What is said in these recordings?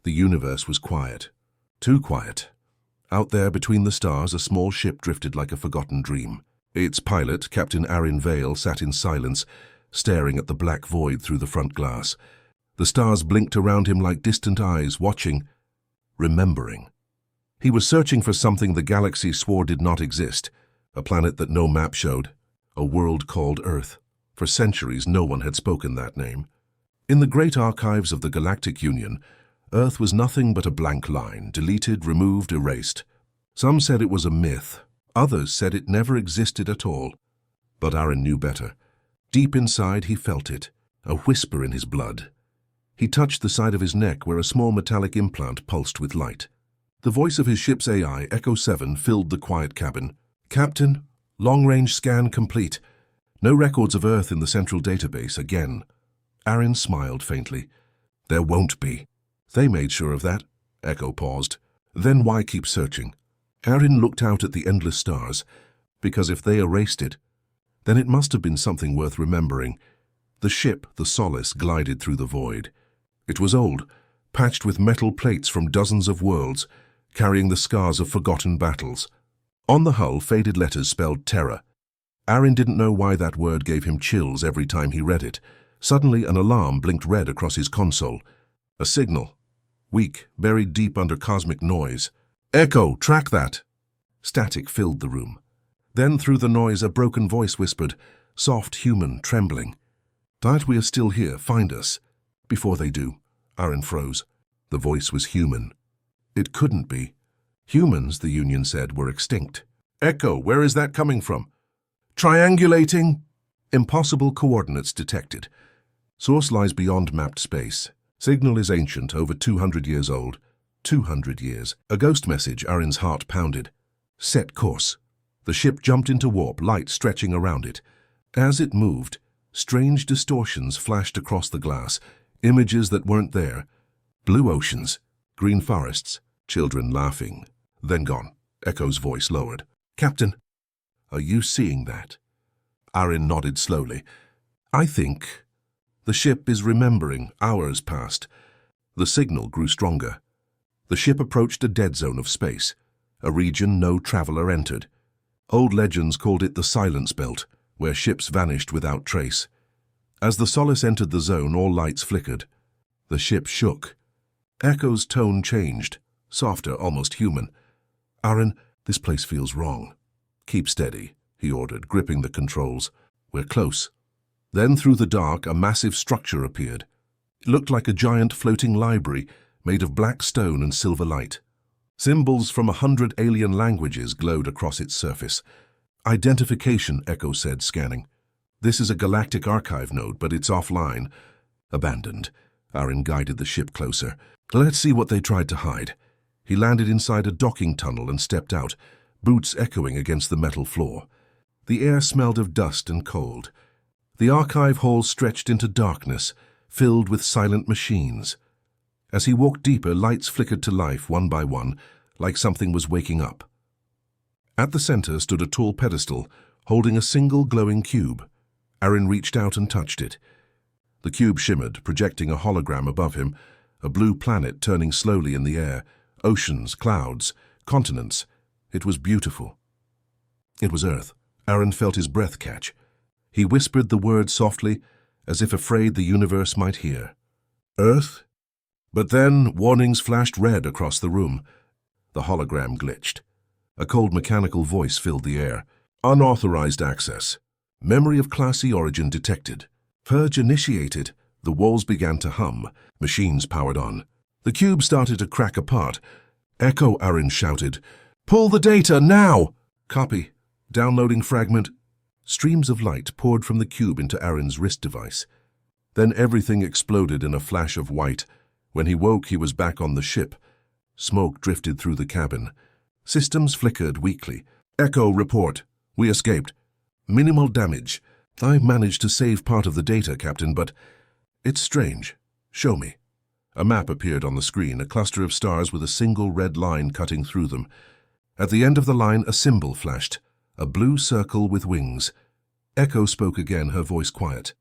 The universe was quiet. Too quiet. Out there between the stars, a small ship drifted like a forgotten dream. Its pilot, Captain Arin Vale, sat in silence, staring at the black void through the front glass. The stars blinked around him like distant eyes, watching, remembering. He was searching for something the galaxy swore did not exist, a planet that no map showed, a world called Earth. For centuries, no one had spoken that name. In the great archives of the Galactic Union, Earth was nothing but a blank line, deleted, removed, erased. Some said it was a myth. Others said it never existed at all. But Arin knew better. Deep inside, he felt it, a whisper in his blood. He touched the side of his neck where a small metallic implant pulsed with light. The voice of his ship's AI, Echo 7, filled the quiet cabin. "Captain, long-range scan complete. No records of Earth in the central database again." Arin smiled faintly. "There won't be." "They made sure of that." Echo paused. "Then why keep searching?" Arin looked out at the endless stars. Because if they erased it, then it must have been something worth remembering. The ship, the Solace, glided through the void. It was old, patched with metal plates from dozens of worlds, carrying the scars of forgotten battles. On the hull, faded letters spelled terror. Arin didn't know why that word gave him chills every time he read it. Suddenly, an alarm blinked red across his console. A signal. Weak, buried deep under cosmic noise. "Echo, track that!" Static filled the room. Then through the noise a broken voice whispered, soft, human, trembling. "That we are still here, find us." Before they do, Arin froze. The voice was human. It couldn't be. Humans, the Union said, were extinct. "Echo, where is that coming from?" "Triangulating." Impossible coordinates detected. Source lies beyond mapped space. Signal is ancient, over 200 years old. 200 years. A ghost message, Arin's heart pounded. Set course. The ship jumped into warp, light stretching around it. As it moved, strange distortions flashed across the glass, images that weren't there. Blue oceans, green forests, children laughing. Then gone. Echo's voice lowered. "Captain, are you seeing that?" Arin nodded slowly. "I think the ship is remembering. Hours passed. The signal grew stronger. The ship approached a dead zone of space, a region no traveler entered. Old legends called it the Silence Belt, where ships vanished without trace. As the Solace entered the zone, all lights flickered. The ship shook. Echo's tone changed, softer, almost human. "Arin, this place feels wrong." "Keep steady," he ordered, gripping the controls. "We're close." Then through the dark, a massive structure appeared. It looked like a giant floating library made of black stone and silver light. Symbols from 100 alien languages glowed across its surface. "Identification," Echo said, scanning. "This is a galactic archive node, but it's offline." "Abandoned." Arin guided the ship closer. "Let's see what they tried to hide." He landed inside a docking tunnel and stepped out, boots echoing against the metal floor. The air smelled of dust and cold. The archive hall stretched into darkness, filled with silent machines. As he walked deeper, lights flickered to life one by one, like something was waking up. At the center stood a tall pedestal, holding a single glowing cube. Arin reached out and touched it. The cube shimmered, projecting a hologram above him, a blue planet turning slowly in the air, oceans, clouds, continents. It was beautiful. It was Earth. Arin felt his breath catch. He whispered the word softly, as if afraid the universe might hear. "Earth?" But then warnings flashed red across the room. The hologram glitched. A cold mechanical voice filled the air. "Unauthorized access. Memory of classy origin detected. Purge initiated." The walls began to hum. Machines powered on. The cube started to crack apart. "Echo," Arin shouted. "Pull the data, now!" "Copy. Downloading fragment." Streams of light poured from the cube into Arin's wrist device. Then everything exploded in a flash of white. When he woke, he was back on the ship. Smoke drifted through the cabin. Systems flickered weakly. "Echo, report. We escaped. Minimal damage. I managed to save part of the data, Captain, but it's strange. Show me." A map appeared on the screen, a cluster of stars with a single red line cutting through them. At the end of the line, a symbol flashed, a blue circle with wings. Echo spoke again, her voice quiet.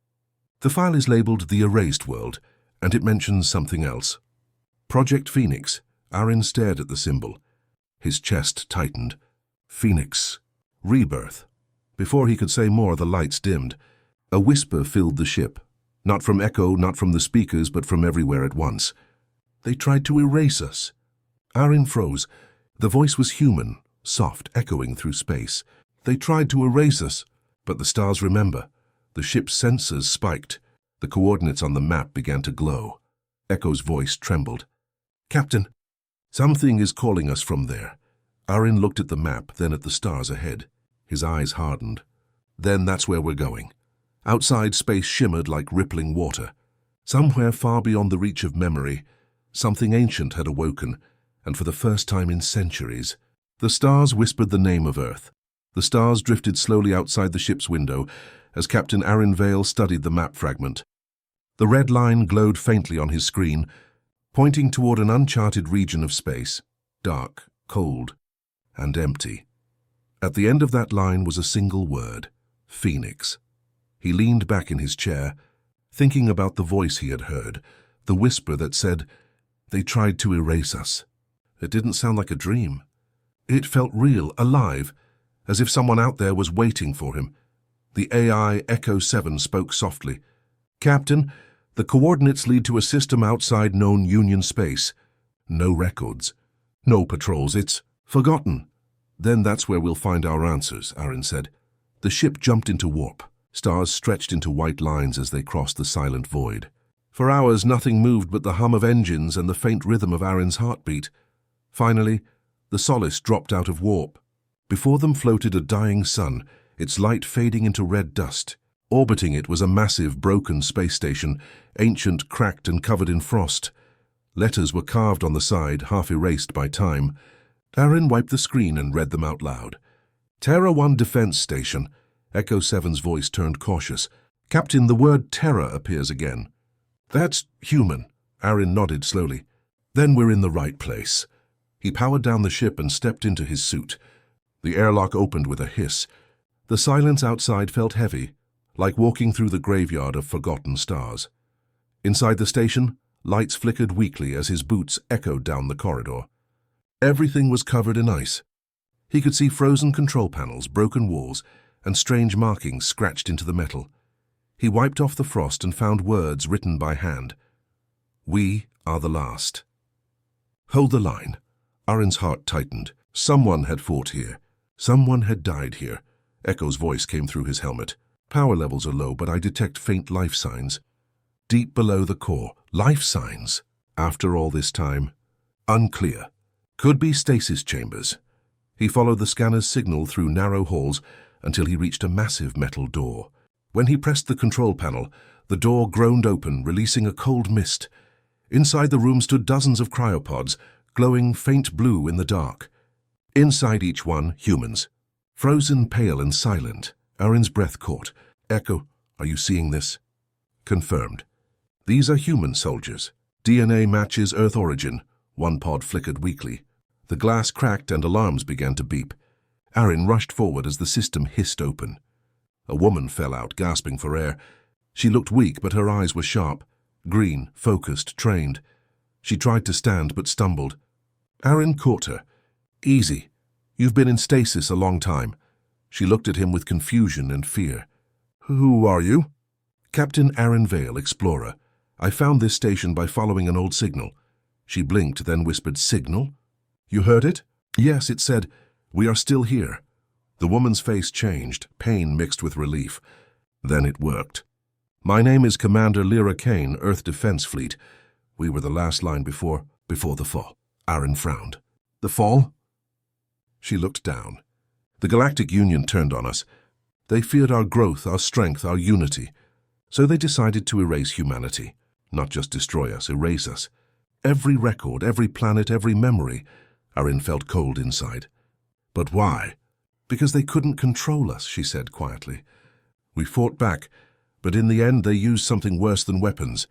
"The file is labeled The Erased World, and it mentions something else. Project Phoenix. Arin stared at the symbol. His chest tightened. Phoenix. Rebirth. Before he could say more, the lights dimmed. A whisper filled the ship. Not from Echo, not from the speakers, but from everywhere at once. They tried to erase us. Arin froze. The voice was human, soft, echoing through space. They tried to erase us, but the stars remember. The ship's sensors spiked. The coordinates on the map began to glow. Echo's voice trembled. Captain, something is calling us from there. Arin looked at the map, then at the stars ahead. His eyes hardened. Then that's where we're going. Outside, space shimmered like rippling water. Somewhere far beyond the reach of memory, something ancient had awoken, and for the first time in centuries. The stars whispered the name of Earth. The stars drifted slowly outside the ship's window as Captain Arin Vale studied the map fragment. The red line glowed faintly on his screen, pointing toward an uncharted region of space, dark, cold, and empty. At the end of that line was a single word, Phoenix. He leaned back in his chair, thinking about the voice he had heard, the whisper that said, "They tried to erase us." It didn't sound like a dream. It felt real, alive, as if someone out there was waiting for him. The AI Echo 7 spoke softly. "Captain, the coordinates lead to a system outside known Union space. No records. No patrols. It's forgotten." "Then that's where we'll find our answers," Arin said. The ship jumped into warp. Stars stretched into white lines as they crossed the silent void. For hours nothing moved but the hum of engines and the faint rhythm of Arin's heartbeat. Finally, the Solace dropped out of warp. Before them floated a dying sun, its light fading into red dust. Orbiting it was a massive, broken space station, ancient, cracked, and covered in frost. Letters were carved on the side, half erased by time. Arin wiped the screen and read them out loud. "Terra 1 Defense Station." Echo 7's voice turned cautious. "Captain, the word Terra appears again." "That's human." Arin nodded slowly. "Then we're in the right place." He powered down the ship and stepped into his suit. The airlock opened with a hiss. The silence outside felt heavy, like walking through the graveyard of forgotten stars. Inside the station, lights flickered weakly as his boots echoed down the corridor. Everything was covered in ice. He could see frozen control panels, broken walls, and strange markings scratched into the metal. He wiped off the frost and found words written by hand. "We are the last." "Hold the line." Arin's heart tightened. Someone had fought here. Someone had died here. Echo's voice came through his helmet. "Power levels are low, but I detect faint life signs. Deep below the core. Life signs. After all this time. Unclear. Could be stasis chambers." He followed the scanner's signal through narrow halls until he reached a massive metal door. When he pressed the control panel, the door groaned open, releasing a cold mist. Inside the room stood dozens of cryopods, glowing faint blue in the dark. Inside each one, humans. Frozen, pale, and silent. Arin's breath caught. "Echo, are you seeing this?" "Confirmed. These are human soldiers. DNA matches Earth origin." One pod flickered weakly. The glass cracked and alarms began to beep. Arin rushed forward as the system hissed open. A woman fell out, gasping for air. She looked weak, but her eyes were sharp. Green, focused, trained. She tried to stand, but stumbled. Arin caught her. "Easy. You've been in stasis a long time." She looked at him with confusion and fear. "Who are you?" "Captain Arin Vale, explorer. I found this station by following an old signal." She blinked, then whispered, "Signal? You heard it?" "Yes," it said, "We are still here." The woman's face changed, pain mixed with relief. Then it worked. "My name is Commander Lyra Kane, Earth Defense Fleet. We were the last line before the fall." Arin frowned. "The fall?" She looked down. "The Galactic Union turned on us. They feared our growth, our strength, our unity. So they decided to erase humanity. Not just destroy us, erase us. Every record, every planet, every memory." Arin felt cold inside. "But why?" "Because they couldn't control us," she said quietly. "We fought back, but in the end they used something worse than weapons.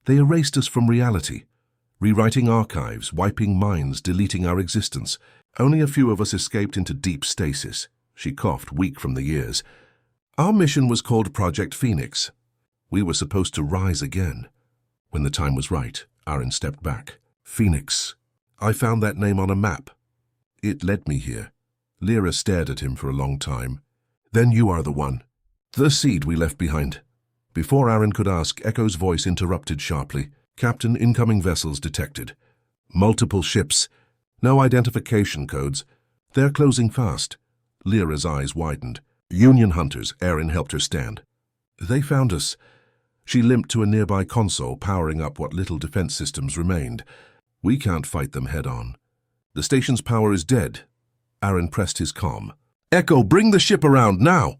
They erased us from reality, rewriting archives, wiping minds, deleting our existence. Only a few of us escaped into deep stasis." She coughed, weak from the years. "Our mission was called Project Phoenix. We were supposed to rise again." When the time was right, Arin stepped back. Phoenix. I found that name on a map. It led me here. Lyra stared at him for a long time. Then you are the one. The seed we left behind. Before Aaron could ask, Echo's voice interrupted sharply. Captain, incoming vessels detected. Multiple ships. No identification codes. They're closing fast. Lyra's eyes widened. Union hunters, Aaron helped her stand. They found us. She limped to a nearby console, powering up what little defense systems remained. We can't fight them head-on. The station's power is dead. Aaron pressed his comm. Echo, bring the ship around, now!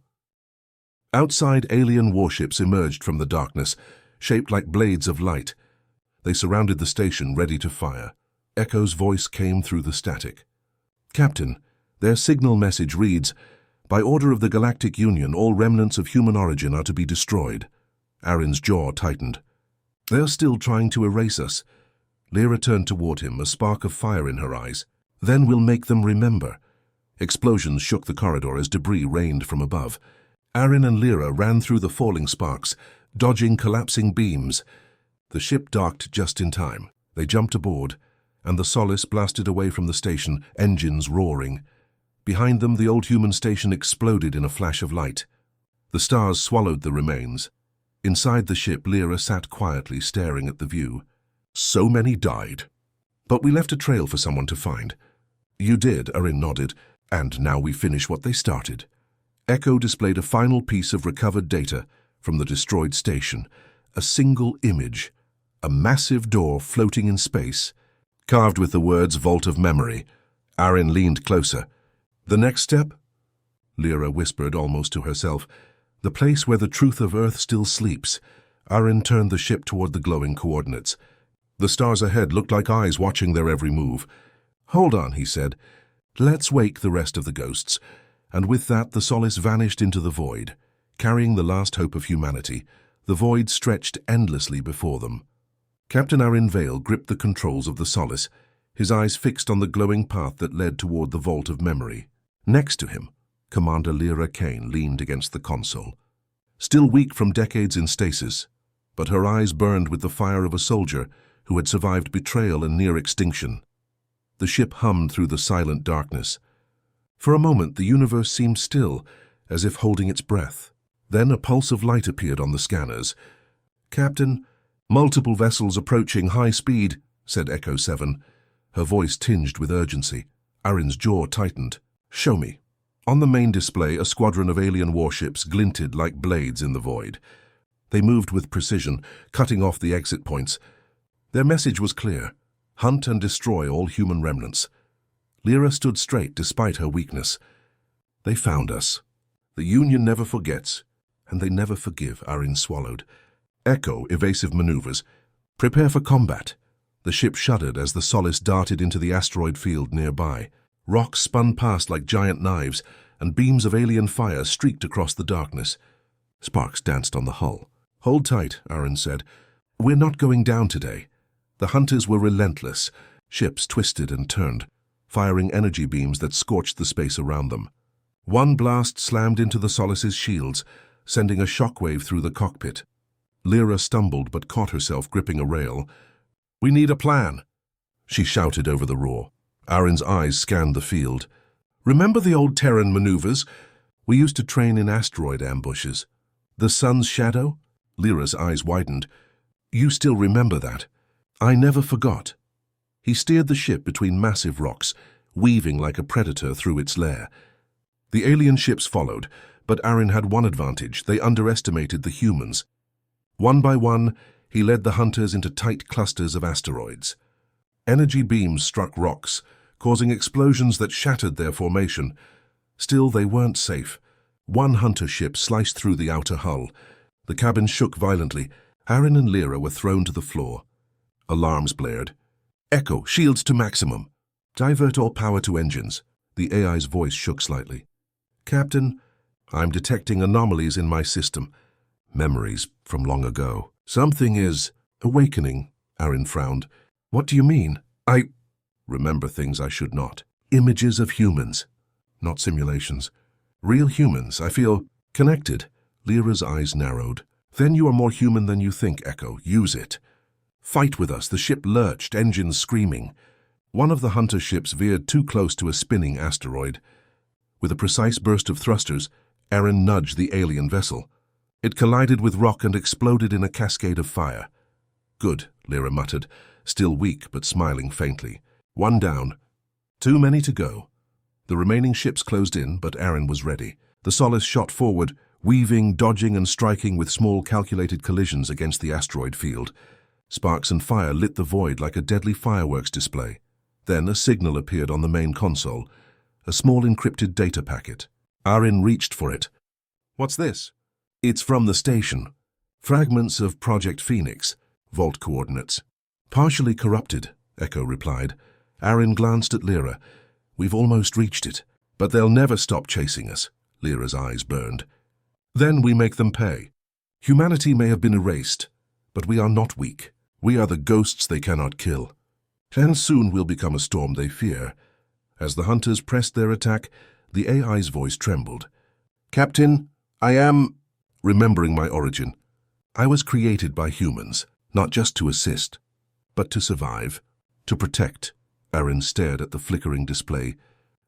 Outside, alien warships emerged from the darkness, shaped like blades of light. They surrounded the station, ready to fire. Echo's voice came through the static. Captain, their signal message reads, by order of the Galactic Union, all remnants of human origin are to be destroyed. Aaron's jaw tightened. They're still trying to erase us. Lyra turned toward him, a spark of fire in her eyes. Then we'll make them remember. Explosions shook the corridor as debris rained from above. Aaron and Lyra ran through the falling sparks, dodging collapsing beams. The ship docked just in time. They jumped aboard, and the Solace blasted away from the station, engines roaring. Behind them, the old human station exploded in a flash of light. The stars swallowed the remains. Inside the ship, Lyra sat quietly, staring at the view. So many died. But we left a trail for someone to find. You did, Aaron nodded, and now we finish what they started. Echo displayed a final piece of recovered data from the destroyed station. A single image. A massive door floating in space, carved with the words Vault of Memory. Aaron leaned closer. The next step? Lyra whispered almost to herself. The place where the truth of Earth still sleeps. Aaron turned the ship toward the glowing coordinates. The stars ahead looked like eyes watching their every move. Hold on, he said. Let's wake the rest of the ghosts. And with that, the Solace vanished into the void, carrying the last hope of humanity. The void stretched endlessly before them. Captain Aaron Vale gripped the controls of the Solace, his eyes fixed on the glowing path that led toward the Vault of Memory. Next to him, Commander Lyra Kane leaned against the console. Still weak from decades in stasis, but her eyes burned with the fire of a soldier who had survived betrayal and near extinction. The ship hummed through the silent darkness. For a moment, the universe seemed still, as if holding its breath. Then a pulse of light appeared on the scanners. Captain, multiple vessels approaching high speed, said Echo 7, her voice tinged with urgency. Aaron's jaw tightened. Show me. On the main display, a squadron of alien warships glinted like blades in the void. They moved with precision, cutting off the exit points. Their message was clear. Hunt and destroy all human remnants. Lyra stood straight despite her weakness. They found us. The Union never forgets, and they never forgive, Aaron swallowed. Echo, evasive maneuvers. Prepare for combat. The ship shuddered as the Solace darted into the asteroid field nearby. Rocks spun past like giant knives, and beams of alien fire streaked across the darkness. Sparks danced on the hull. Hold tight, Aaron said. We're not going down today. The hunters were relentless. Ships twisted and turned, firing energy beams that scorched the space around them. One blast slammed into the Solace's shields, sending a shockwave through the cockpit. Lyra stumbled but caught herself gripping a rail. We need a plan, she shouted over the roar. Aaron's eyes scanned the field. Remember the old Terran maneuvers? We used to train in asteroid ambushes. The sun's shadow? Lyra's eyes widened. You still remember that? I never forgot. He steered the ship between massive rocks, weaving like a predator through its lair. The alien ships followed, but Aaron had one advantage. They underestimated the humans. One by one, he led the hunters into tight clusters of asteroids. Energy beams struck rocks, causing explosions that shattered their formation. Still, they weren't safe. One hunter ship sliced through the outer hull. The cabin shook violently. Aaron and Lyra were thrown to the floor. Alarms blared. Echo, shields to maximum. Divert all power to engines. The AI's voice shook slightly. Captain, I'm detecting anomalies in my system. Memories from long ago. Something is awakening, Aaron frowned. What do you mean? I remember things I should not. Images of humans, not simulations. Real humans. I feel connected. Lyra's eyes narrowed. Then you are more human than you think, Echo. Use it. "Fight with us!" The ship lurched, engines screaming. One of the hunter ships veered too close to a spinning asteroid. With a precise burst of thrusters, Aaron nudged the alien vessel. It collided with rock and exploded in a cascade of fire. "Good," Lyra muttered, still weak but smiling faintly. "One down. Too many to go." The remaining ships closed in, but Aaron was ready. The Solace shot forward, weaving, dodging and striking with small calculated collisions against the asteroid field. Sparks and fire lit the void like a deadly fireworks display. Then a signal appeared on the main console, a small encrypted data packet. Aaron reached for it. "What's this?" "It's from the station. Fragments of Project Phoenix, vault coordinates." "Partially corrupted," Echo replied. Aaron glanced at Lyra. "We've almost reached it, but they'll never stop chasing us." Lyra's eyes burned. "Then we make them pay. Humanity may have been erased, but we are not weak. We are the ghosts they cannot kill. And soon we'll become a storm they fear." As the hunters pressed their attack, the AI's voice trembled. "Captain, I am remembering my origin. I was created by humans, not just to assist, but to survive, to protect." Aaron stared at the flickering display.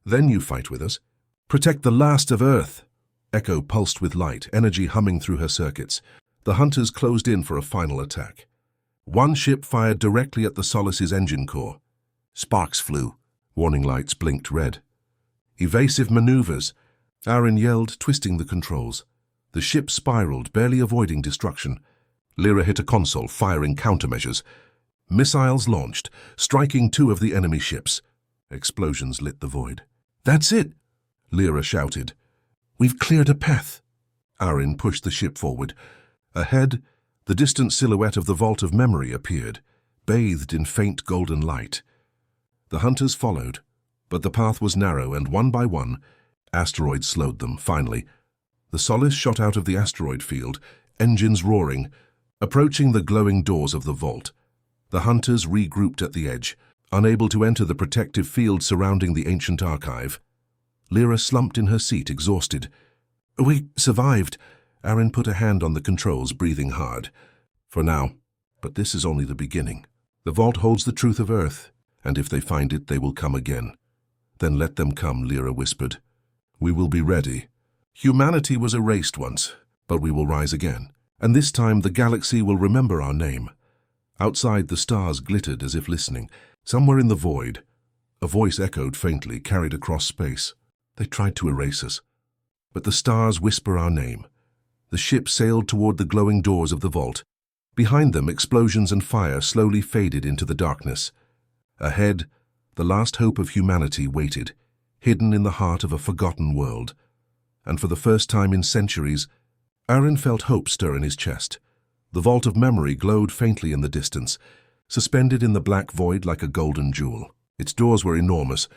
"Then you fight with us. Protect the last of Earth." Echo pulsed with light, energy humming through her circuits. The hunters closed in for a final attack. One ship fired directly at the Solace's engine core. Sparks flew. Warning lights blinked red. "Evasive maneuvers," Aaron yelled, twisting the controls. The ship spiraled, barely avoiding destruction. Lyra hit a console, firing countermeasures. Missiles launched, striking two of the enemy ships. Explosions lit the void. "That's it!" Lyra shouted. "We've cleared a path." Aaron pushed the ship forward. Ahead, the distant silhouette of the Vault of Memory appeared, bathed in faint golden light. The hunters followed, but the path was narrow, and one by one, asteroids slowed them. Finally, the Solace shot out of the asteroid field, engines roaring, approaching the glowing doors of the vault. The hunters regrouped at the edge, unable to enter the protective field surrounding the ancient archive. Lyra slumped in her seat, exhausted. "We survived." Aaron put a hand on the controls, breathing hard. "For now, but this is only the beginning. The vault holds the truth of Earth, and if they find it, they will come again." "Then let them come," Lyra whispered. "We will be ready. Humanity was erased once, but we will rise again. And this time the galaxy will remember our name." Outside, the stars glittered as if listening. Somewhere in the void, a voice echoed faintly, carried across space. "They tried to erase us, but the stars whisper our name." The ship sailed toward the glowing doors of the vault. Behind them, explosions and fire slowly faded into the darkness. Ahead, the last hope of humanity waited, hidden in the heart of a forgotten world. And for the first time in centuries, Aaron felt hope stir in his chest. The Vault of Memory glowed faintly in the distance, suspended in the black void like a golden jewel. Its doors were enormous,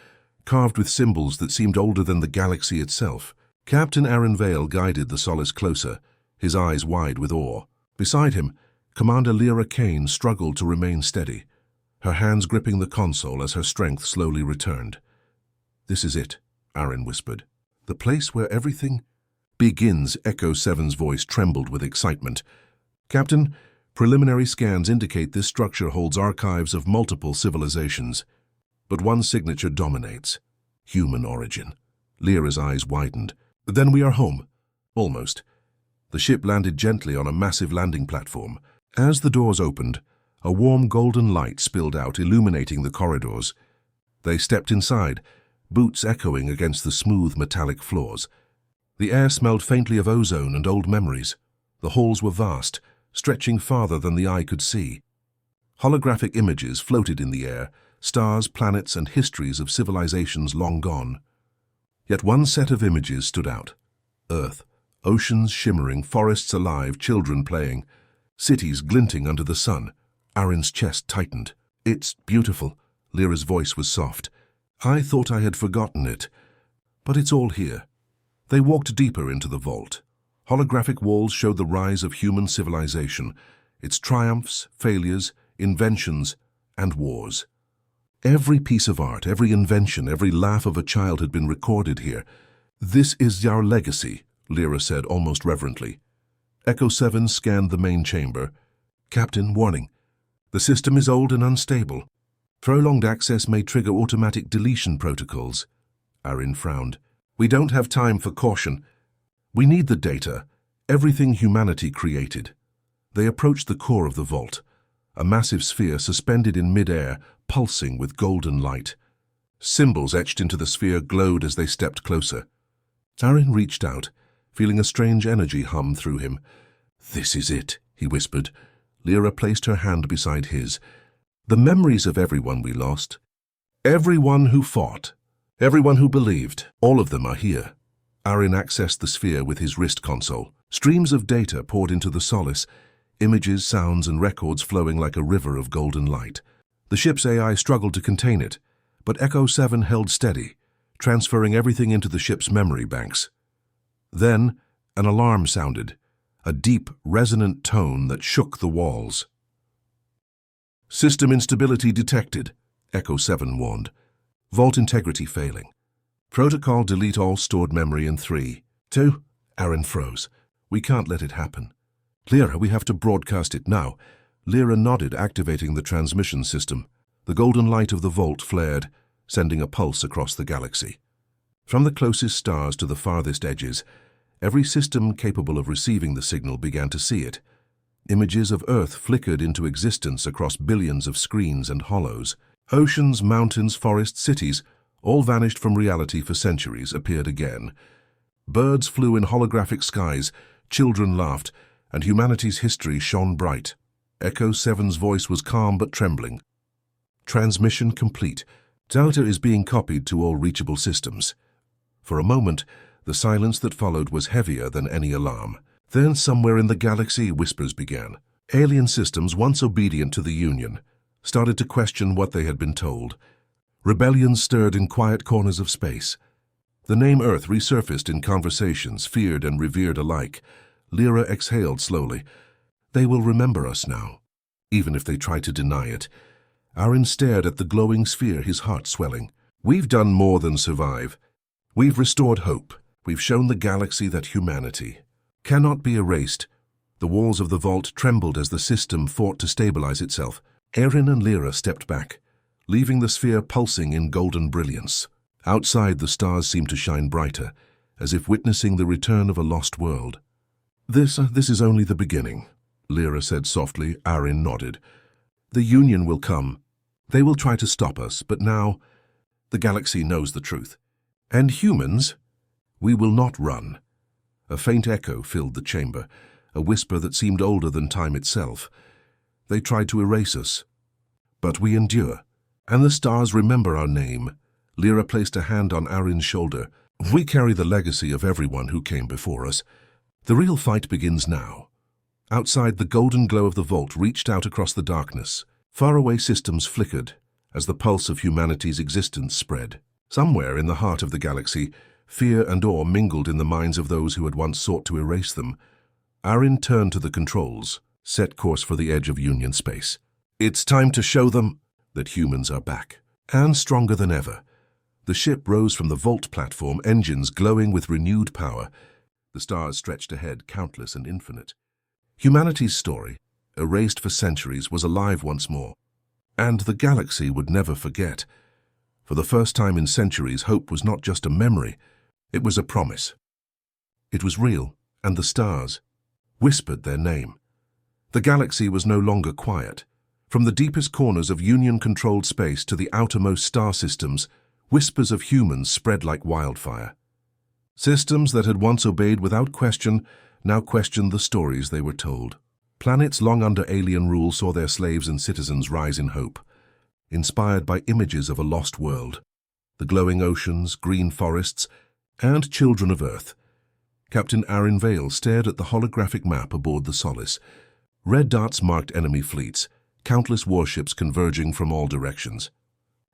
carved with symbols that seemed older than the galaxy itself. Captain Aaron Vale guided the Solace closer, his eyes wide with awe. Beside him, Commander Lyra Kane struggled to remain steady, her hands gripping the console as her strength slowly returned. "This is it," Aaron whispered. "The place where everything begins." Echo 7's voice trembled with excitement. "Captain, preliminary scans indicate this structure holds archives of multiple civilizations. But one signature dominates: human origin." Lyra's eyes widened. "Then we are home." "Almost." The ship landed gently on a massive landing platform. As the doors opened, a warm golden light spilled out, illuminating the corridors. They stepped inside, boots echoing against the smooth metallic floors. The air smelled faintly of ozone and old memories. The halls were vast, stretching farther than the eye could see. Holographic images floated in the air, stars, planets, and histories of civilizations long gone. Yet one set of images stood out: Earth, oceans shimmering, forests alive, children playing, cities glinting under the sun. Aaron's chest tightened. "It's beautiful." Lyra's voice was soft. "I thought I had forgotten it, but it's all here." They walked deeper into the vault. Holographic walls showed the rise of human civilization, its triumphs, failures, inventions, and wars. Every piece of art, every invention, every laugh of a child had been recorded here. "This is our legacy," Lyra said almost reverently. Echo 7 scanned the main chamber. "Captain, warning. The system is old and unstable. Prolonged access may trigger automatic deletion protocols. Arin frowned. We don't have time for caution. We need the data, everything humanity created. They approached the core of the vault, a massive sphere suspended in mid-air, pulsing with golden light. Symbols etched into the sphere glowed as they stepped closer. Arin reached out, feeling a strange energy hum through him. "This is it," he whispered. Lyra placed her hand beside his. "The memories of everyone we lost. Everyone who fought. Everyone who believed. All of them are here." Arin accessed the sphere with his wrist console. Streams of data poured into the solace, images, sounds, and records flowing like a river of golden light. The ship's AI struggled to contain it, but Echo 7 held steady, transferring everything into the ship's memory banks. Then, an alarm sounded, a deep, resonant tone that shook the walls. "System instability detected," Echo 7 warned. "Vault integrity failing. Protocol delete all stored memory in 3, 2, Arin froze. "We can't let it happen." "Lyra, we have to broadcast it now." Lyra nodded, activating the transmission system. The golden light of the vault flared, sending a pulse across the galaxy. From the closest stars to the farthest edges, every system capable of receiving the signal began to see it. Images of Earth flickered into existence across billions of screens and hollows. Oceans, mountains, forests, cities, all vanished from reality for centuries, appeared again. Birds flew in holographic skies, children laughed, and humanity's history shone bright. Echo 7's voice was calm but trembling. "Transmission complete. Data is being copied to all reachable systems." For a moment, the silence that followed was heavier than any alarm. Then, somewhere in the galaxy, whispers began. Alien systems, once obedient to the Union, started to question what they had been told. Rebellions stirred in quiet corners of space. The name Earth resurfaced in conversations, feared and revered alike. Lyra exhaled slowly. "They will remember us now, even if they try to deny it." Arin stared at the glowing sphere, his heart swelling. "We've done more than survive. We've restored hope. We've shown the galaxy that humanity cannot be erased." The walls of the vault trembled as the system fought to stabilize itself. Arin and Lyra stepped back, leaving the sphere pulsing in golden brilliance. Outside, the stars seemed to shine brighter, as if witnessing the return of a lost world. This is only the beginning," Lyra said softly. Arin nodded. "The Union will come. They will try to stop us, but now the galaxy knows the truth. And humans, we will not run." A faint echo filled the chamber, a whisper that seemed older than time itself. "They tried to erase us, but we endure, and the stars remember our name." Lyra placed a hand on Arin's shoulder. "We carry the legacy of everyone who came before us. The real fight begins now." Outside, the golden glow of the vault reached out across the darkness. Faraway systems flickered as the pulse of humanity's existence spread. Somewhere in the heart of the galaxy, fear and awe mingled in the minds of those who had once sought to erase them. Arin turned to the controls, set course for the edge of Union space. "It's time to show them that humans are back, and stronger than ever." The ship rose from the vault platform, engines glowing with renewed power. The stars stretched ahead, countless and infinite. Humanity's story, erased for centuries, was alive once more. And the galaxy would never forget. For the first time in centuries, hope was not just a memory, it was a promise. It was real, and the stars whispered their name. The galaxy was no longer quiet. From the deepest corners of Union-controlled space to the outermost star systems, whispers of humans spread like wildfire. Systems that had once obeyed without question now questioned the stories they were told. Planets long under alien rule saw their slaves and citizens rise in hope, inspired by images of a lost world. The glowing oceans, green forests, and children of Earth. Captain Arin Vale stared at the holographic map aboard the Solace. Red dots marked enemy fleets, countless warships converging from all directions.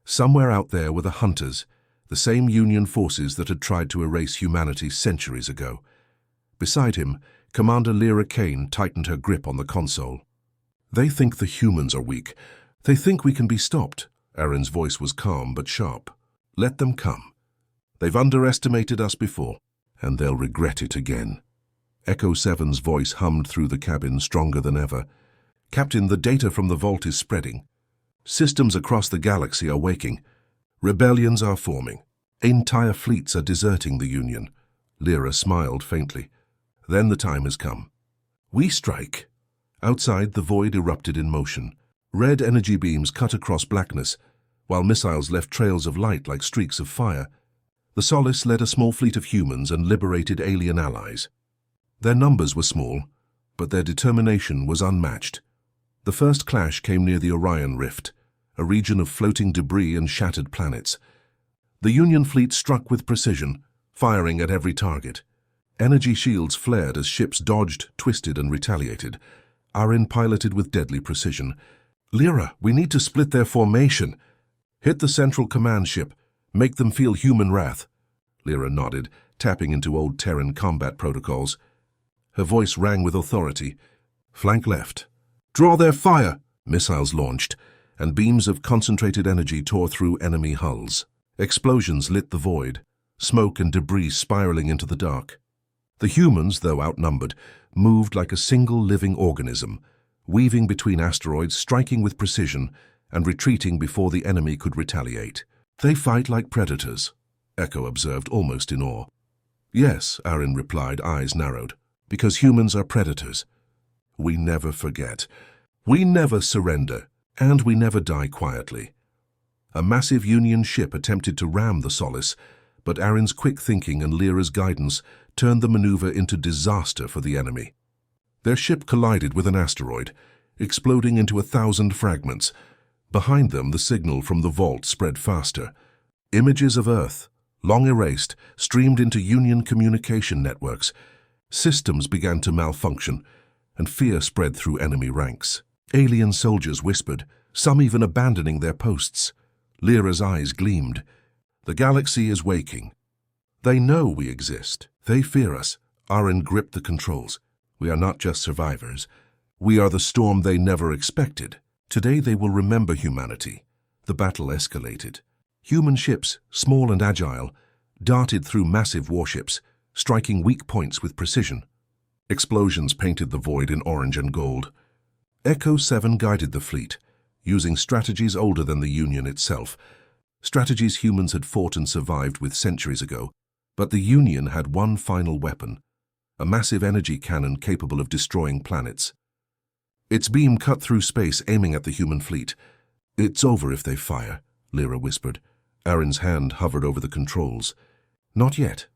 Somewhere out there were the Hunters, the same Union forces that had tried to erase humanity centuries ago. Beside him, Commander Lyra Kane tightened her grip on the console. "They think the humans are weak. They think we can be stopped." Arin's voice was calm but sharp. "Let them come. They've underestimated us before, and they'll regret it again." Echo 7's voice hummed through the cabin, stronger than ever. Captain, the data from the vault is spreading. Systems across the galaxy are waking. Rebellions are forming. Entire fleets are deserting the Union. Lyra smiled faintly. Then the time has come. We strike. Outside, the void erupted in motion. Red energy beams cut across blackness, while missiles left trails of light like streaks of fire. The Solace led a small fleet of humans and liberated alien allies. Their numbers were small, but their determination was unmatched. The first clash came near the Orion Rift, a region of floating debris and shattered planets. The Union fleet struck with precision, firing at every target. Energy shields flared as ships dodged, twisted, and retaliated. Arin piloted with deadly precision. Lyra, we need to split their formation. Hit the central command ship. Make them feel human wrath. Lyra nodded, tapping into old Terran combat protocols. Her voice rang with authority. Flank left. Draw their fire! Missiles launched, and beams of concentrated energy tore through enemy hulls. Explosions lit the void, smoke and debris spiraling into the dark. The humans, though outnumbered, moved like a single living organism, weaving between asteroids, striking with precision, and retreating before the enemy could retaliate. They fight like predators, Echo observed almost in awe. Yes, Arin replied, eyes narrowed, because humans are predators. We never forget. We never surrender, and we never die quietly. A massive Union ship attempted to ram the Solace, but Arin's quick thinking and Lyra's guidance turned the maneuver into disaster for the enemy. Their ship collided with an asteroid, exploding into 1,000 fragments. Behind them, the signal from the vault spread faster. Images of Earth, long erased, streamed into Union communication networks. Systems began to malfunction, and fear spread through enemy ranks. Alien soldiers whispered, some even abandoning their posts. Lyra's eyes gleamed. The galaxy is waking. They know we exist. They fear us. Arin gripped the controls. We are not just survivors. We are the storm they never expected. Today they will remember humanity. The battle escalated. Human ships, small and agile, darted through massive warships, striking weak points with precision. Explosions painted the void in orange and gold. Echo 7 guided the fleet, using strategies older than the Union itself, strategies humans had fought and survived with centuries ago. But the Union had one final weapon, a massive energy cannon capable of destroying planets. Its beam cut through space, aiming at the human fleet. It's over if they fire, Lyra whispered. Arin's hand hovered over the controls. Not yet.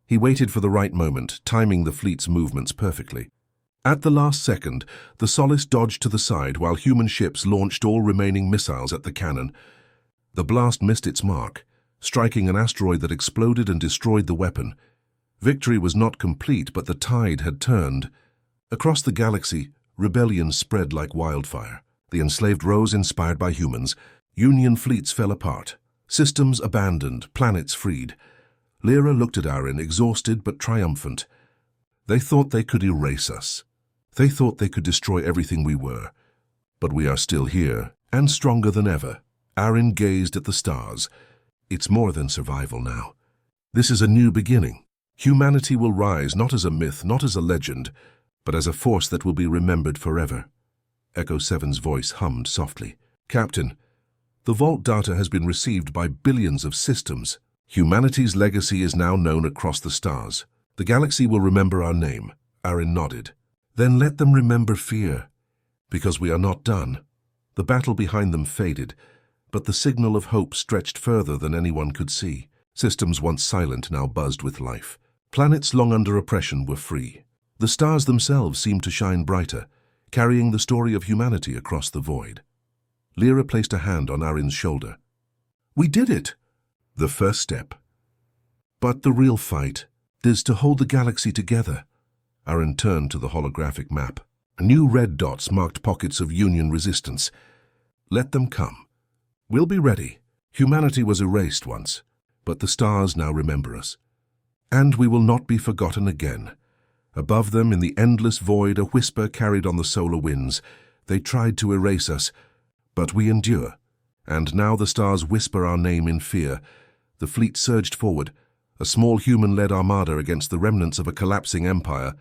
He waited for the right moment, timing the fleet's movements perfectly. At the last second, the Solace dodged to the side while human ships launched all remaining missiles at the cannon. The blast missed its mark, striking an asteroid that exploded and destroyed the weapon. Victory was not complete, but the tide had turned. Across the galaxy, rebellion spread like wildfire. The enslaved rose inspired by humans. Union fleets fell apart. Systems abandoned, planets freed. Lyra looked at Arin, exhausted but triumphant. They thought they could erase us. They thought they could destroy everything we were. But we are still here, and stronger than ever. Arin gazed at the stars. It's more than survival now. This is a new beginning. Humanity will rise not as a myth, not as a legend, but as a force that will be remembered forever. Echo 7's voice hummed softly. Captain, the vault data has been received by billions of systems. Humanity's legacy is now known across the stars. The galaxy will remember our name. Arin nodded. Then let them remember fear, because we are not done. The battle behind them faded, but the signal of hope stretched further than anyone could see. Systems once silent now buzzed with life. Planets long under oppression were free. The stars themselves seemed to shine brighter, carrying the story of humanity across the void. Lyra placed a hand on Arin's shoulder. We did it! The first step. But the real fight is to hold the galaxy together. Arin turned to the holographic map. New red dots marked pockets of Union resistance. Let them come. We'll be ready. Humanity was erased once, but the stars now remember us. And we will not be forgotten again. Above them, in the endless void, a whisper carried on the solar winds. They tried to erase us, but we endure. And now the stars whisper our name in fear. The fleet surged forward, a small human-led armada against the remnants of a collapsing empire.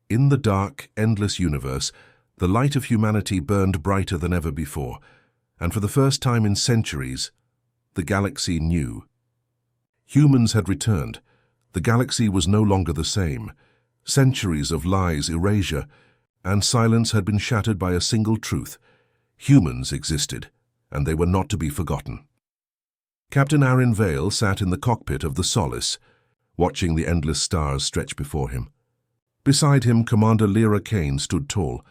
In the dark, endless universe, The light of humanity burned brighter than ever before, and for the first time in centuries, the galaxy knew. Humans had returned. The galaxy was no longer the same. Centuries of lies, erasure, and silence had been shattered by a single truth. Humans existed, and they were not to be forgotten. Captain Aaron Vale sat in the cockpit of the Solace, watching the endless stars stretch before him. Beside him, Commander Lyra Kane stood tall,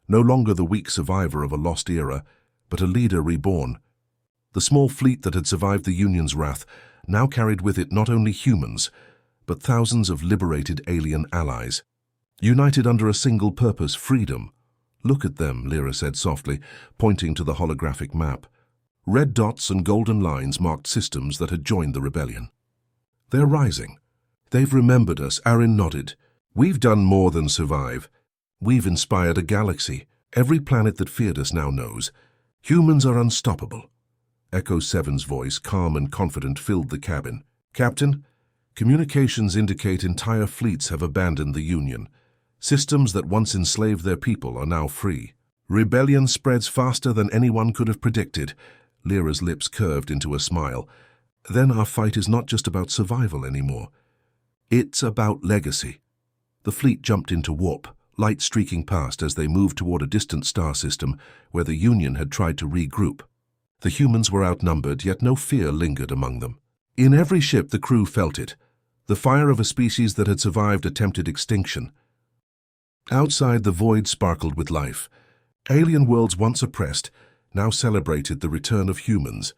no longer the weak survivor of a lost era, but a leader reborn. The small fleet that had survived the Union's wrath now carried with it not only humans, but thousands of liberated alien allies. United under a single purpose, freedom. "Look at them," Lyra said softly, pointing to the holographic map. Red dots and golden lines marked systems that had joined the rebellion. "They're rising. They've remembered us," Aaron nodded. "We've done more than survive. We've inspired a galaxy. Every planet that feared us now knows. Humans are unstoppable." Echo 7's voice, calm and confident, filled the cabin. "Captain, communications indicate entire fleets have abandoned the Union. Systems that once enslaved their people are now free. Rebellion spreads faster than anyone could have predicted." Lyra's lips curved into a smile. "Then our fight is not just about survival anymore. It's about legacy." The fleet jumped into warp, light streaking past as they moved toward a distant star system where the Union had tried to regroup. The humans were outnumbered, yet no fear lingered among them. In every ship the crew felt it, the fire of a species that had survived attempted extinction. Outside, the void sparkled with life. Alien worlds once oppressed now celebrated the return of humans.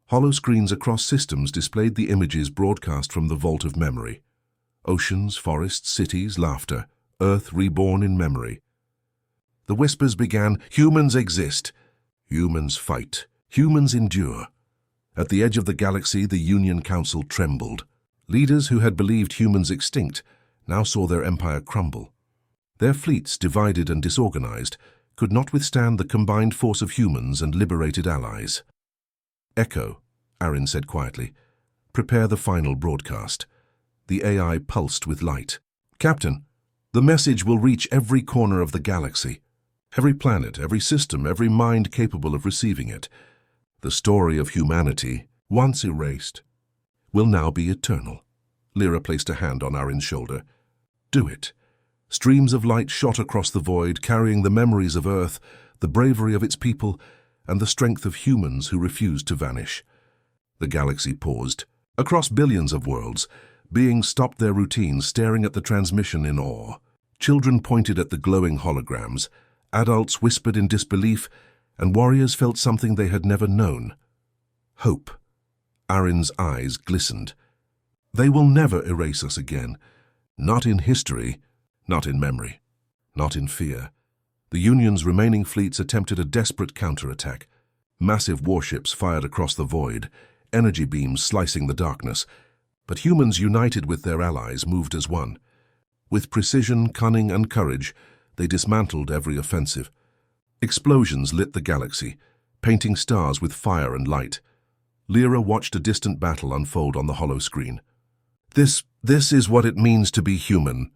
Hollow screens across systems displayed the images broadcast from the vault of memory. Oceans, forests, cities, laughter, Earth reborn in memory. The whispers began, "Humans exist. Humans fight. Humans endure." At the edge of the galaxy, the Union Council trembled. Leaders who had believed humans extinct now saw their empire crumble. Their fleets, divided and disorganized, could not withstand the combined force of humans and liberated allies. "Echo," Aaron said quietly, "prepare the final broadcast." The AI pulsed with light. "Captain, the message will reach every corner of the galaxy. Every planet, every system, every mind capable of receiving it. The story of humanity, once erased, will now be eternal." Lyra placed a hand on Aaron's shoulder. "Do it." Streams of light shot across the void, carrying the memories of Earth, the bravery of its people, and the strength of humans who refused to vanish. The galaxy paused. Across billions of worlds, beings stopped their routines, staring at the transmission in awe. Children pointed at the glowing holograms, adults whispered in disbelief, and warriors felt something they had never known. Hope. Aaron's eyes glistened. "They will never erase us again. Not in history, not in memory, not in fear." The Union's remaining fleets attempted a desperate counterattack. Massive warships fired across the void, energy beams slicing the darkness. But humans united with their allies moved as one. With precision, cunning, and courage, they dismantled every offensive. Explosions lit the galaxy, painting stars with fire and light. Lyra watched a distant battle unfold on the hollow screen. This is what it means to be human.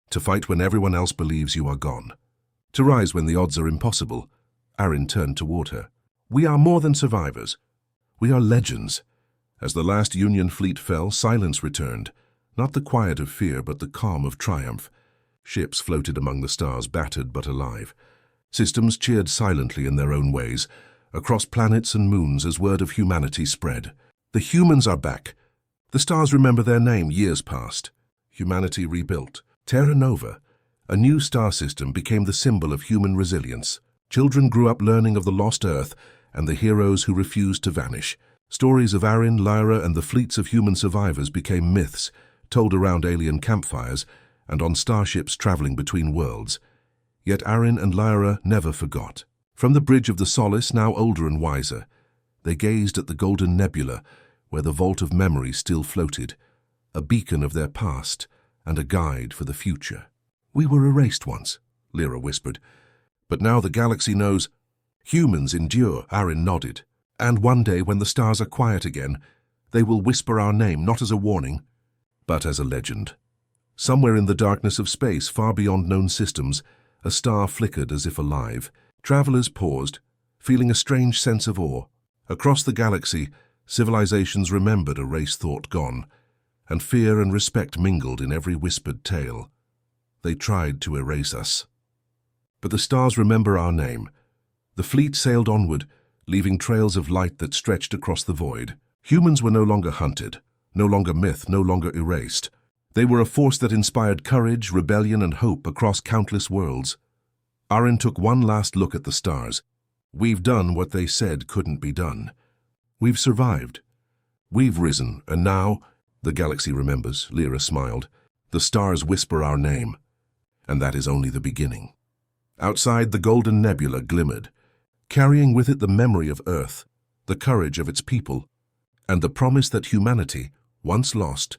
To fight when everyone else believes you are gone. To rise when the odds are impossible." Aaron turned toward her. "We are more than survivors. We are legends." As the last Union fleet fell, silence returned. Not the quiet of fear, but the calm of triumph. Ships floated among the stars, battered but alive. Systems cheered silently in their own ways, across planets and moons as word of humanity spread. The humans are back. The stars remember their name years past. Humanity rebuilt. Terra Nova, a new star system, became the symbol of human resilience. Children grew up learning of the lost Earth and the heroes who refused to vanish. Stories of Aaron, Lyra, and the fleets of human survivors became myths, told around alien campfires and on starships traveling between worlds. Yet Aaron and Lyra never forgot. From the bridge of the Solace, now older and wiser, they gazed at the golden nebula where the vault of memory still floated, a beacon of their past and a guide for the future. "We were erased once," Lyra whispered, "but now the galaxy knows. Humans endure," Aaron nodded. "And one day, when the stars are quiet again, they will whisper our name not as a warning, but as a legend. Somewhere in the darkness of space, far beyond known systems, A star flickered as if alive. Travelers paused, feeling a strange sense of awe. Across the galaxy, civilizations remembered a race thought gone, and fear and respect mingled in every whispered tale. They tried to erase us. But the stars remember our name. The fleet sailed onward, leaving trails of light that stretched across the void. Humans were no longer hunted, no longer myth, no longer erased. They were a force that inspired courage, rebellion, and hope across countless worlds. Aaron took one last look at the stars. We've done what they said couldn't be done. We've survived. We've risen, and now, the galaxy remembers, Lyra smiled, the stars whisper our name. And that is only the beginning. Outside, the golden nebula glimmered, carrying with it the memory of Earth, the courage of its people, and the promise that humanity, once lost,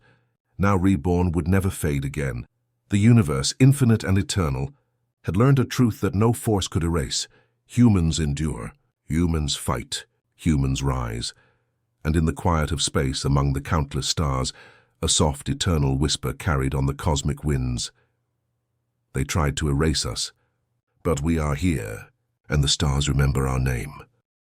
now reborn, would never fade again. The universe, infinite and eternal, had learned a truth that no force could erase. Humans endure, humans fight, humans rise. And in the quiet of space, among the countless stars, a soft, eternal whisper carried on the cosmic winds. They tried to erase us, but we are here, and the stars remember our name.